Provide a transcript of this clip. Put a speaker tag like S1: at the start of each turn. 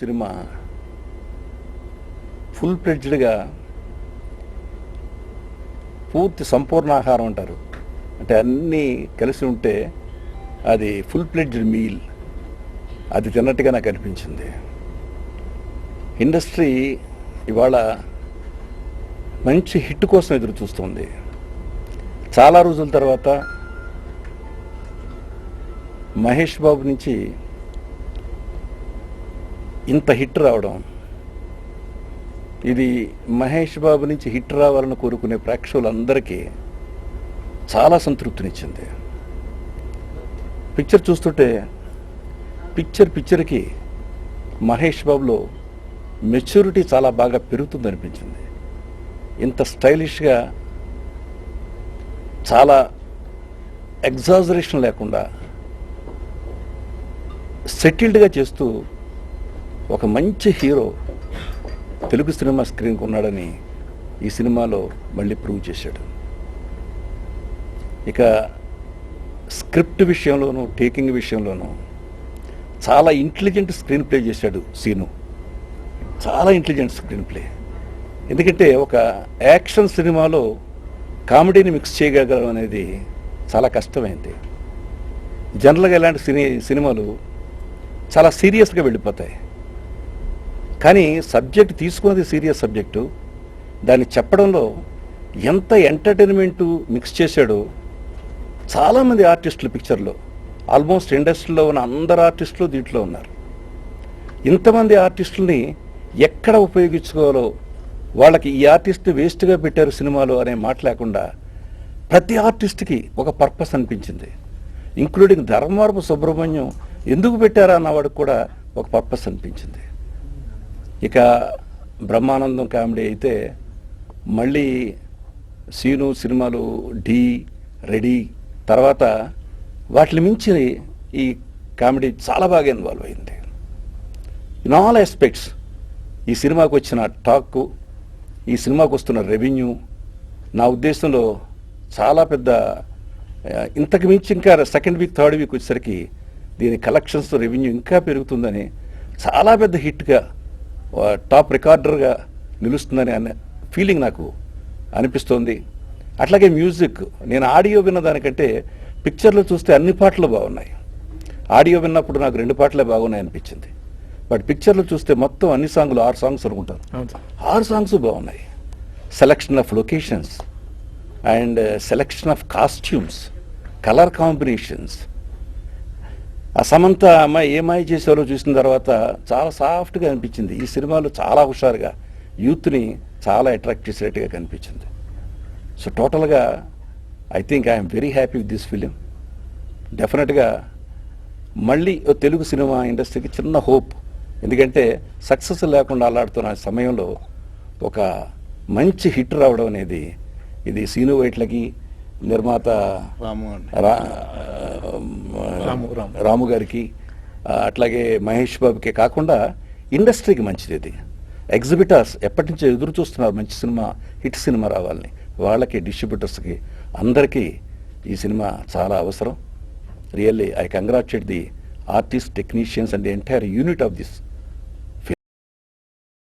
S1: Cinema full ప్లెడ్జ్డ్గా పూర్తి సంపూర్ణాహారం అంటారు, అంటే అన్నీ కలిసి ఉంటే అది ఫుల్ ప్లెడ్జ్డ్ మీల్, అది తిన్నట్టుగా నాకు అనిపించింది. ఇండస్ట్రీ ఇవాళ మంచి హిట్ కోసం ఎదురు చూస్తుంది. చాలా రోజుల తర్వాత మహేష్ బాబు నుంచి ఇంత హిట్ రావడం, ఇది మహేష్ బాబు నుంచి హిట్ రావాలని కోరుకునే ప్రేక్షకులందరికీ చాలా సంతృప్తినిచ్చింది. పిక్చర్ చూస్తుంటే పిక్చర్కి మహేష్ బాబులో మెచ్యూరిటీ చాలా బాగా పెరుగుతుందనిపించింది. ఇంత స్టైలిష్గా, చాలా ఎగ్జాజరేషన్ లేకుండా సెటిల్డ్గా చేస్తూ ఒక మంచి హీరో తెలుగు సినిమా స్క్రీన్కి ఉన్నాడని ఈ సినిమాలో మళ్ళీ ప్రూవ్ చేశాడు. ఇక స్క్రిప్ట్ విషయంలోనూ, టేకింగ్ విషయంలోనూ చాలా ఇంటెలిజెంట్ స్క్రీన్ ప్లే చేశాడు సీను. చాలా ఇంటెలిజెంట్ స్క్రీన్ ప్లే. ఎందుకంటే ఒక యాక్షన్ సినిమాలో కామెడీని మిక్స్ చేయగలగడం అనేది చాలా కష్టమైంది. జనరల్గా ఇలాంటి సినిమాలు చాలా సీరియస్గా వెళ్ళిపోతాయి. కానీ సబ్జెక్ట్ తీసుకున్నది సీరియస్ సబ్జెక్టు, దాన్ని చెప్పడంలో ఎంత ఎంటర్టైన్మెంటు మిక్స్ చేశాడో. చాలామంది ఆర్టిస్టులు పిక్చర్లో, ఆల్మోస్ట్ ఇండస్ట్రీలో ఉన్న అందరు ఆర్టిస్టులు దీంట్లో ఉన్నారు. ఇంతమంది ఆర్టిస్టుల్ని ఎక్కడ ఉపయోగించుకోవాలో, వాళ్ళకి ఈ ఆర్టిస్ట్ వేస్ట్గా పెట్టారు సినిమాలో అనే మాట లేకుండా ప్రతి ఆర్టిస్ట్కి ఒక పర్పస్ అనిపించింది. ఇంక్లూడింగ్ ధర్మవరపు సుబ్రహ్మణ్యం ఎందుకు పెట్టారా అన్నవాడికి కూడా ఒక పర్పస్ అనిపించింది. ఇక బ్రహ్మానందం కామెడీ అయితే మళ్ళీ సీను సినిమాలు ఢీ, రెడీ తర్వాత వాటిని మించి ఈ కామెడీ చాలా బాగా ఇన్వాల్వ్ అయింది. ఇన్ ఆల్ ఆస్పెక్ట్స్ ఈ సినిమాకు వచ్చిన టాక్, ఈ సినిమాకు వస్తున్న రెవెన్యూ, నా ఉద్దేశంలో చాలా పెద్ద, ఇంతకు మించి ఇంకా సెకండ్ వీక్ థర్డ్ వీక్ వచ్చేసరికి దీని కలెక్షన్స్ రెవెన్యూ ఇంకా పెరుగుతుందని, చాలా పెద్ద హిట్గా టాప్ రికార్డర్గా నిలుస్తుందని అనే ఫీలింగ్ నాకు అనిపిస్తోంది. అట్లాగే మ్యూజిక్, నేను ఆడియో విన్న దానికంటే పిక్చర్లో చూస్తే అన్ని పాటలు బాగున్నాయి. ఆడియో విన్నప్పుడు నాకు 2 పాటలే బాగున్నాయి అనిపించింది. బట్ పిక్చర్లో చూస్తే మొత్తం అన్ని సాంగ్లు 6 సాంగ్స్ అనుకుంటాను, 6 సాంగ్స్ బాగున్నాయి. Selection of locations and selection of costumes, colour combinations. ఆ సమంత అమ్మాయి ఏమాయి చేసేవారో చూసిన తర్వాత చాలా సాఫ్ట్గా అనిపించింది. ఈ సినిమాలో చాలా హుషారుగా యూత్ని చాలా అట్రాక్ట్ చేసేట్టుగా కనిపించింది. సో టోటల్గా I think I'm very happy with this film. డెఫినెట్గా మళ్ళీ తెలుగు సినిమా ఇండస్ట్రీకి చిన్న హోప్, ఎందుకంటే సక్సెస్ లేకుండా అలాడుతున్న సమయంలో ఒక మంచి హిట్ రావడం అనేది, ఇది సీను వైట్లకి, నిర్మాత రాము గారికి, అట్లాగే మహేష్ బాబుకే కాకుండా ఇండస్ట్రీకి మంచిది. ఇది ఎగ్జిబిటర్స్ ఎప్పటి నుంచో ఎదురు చూస్తున్నారు మంచి సినిమా, హిట్ సినిమా రావాలని. వాళ్ళకి, డిస్ట్రిబ్యూటర్స్కి, అందరికీ ఈ సినిమా చాలా అవసరం. Really I congratulate the artist, technicians and the entire unit of this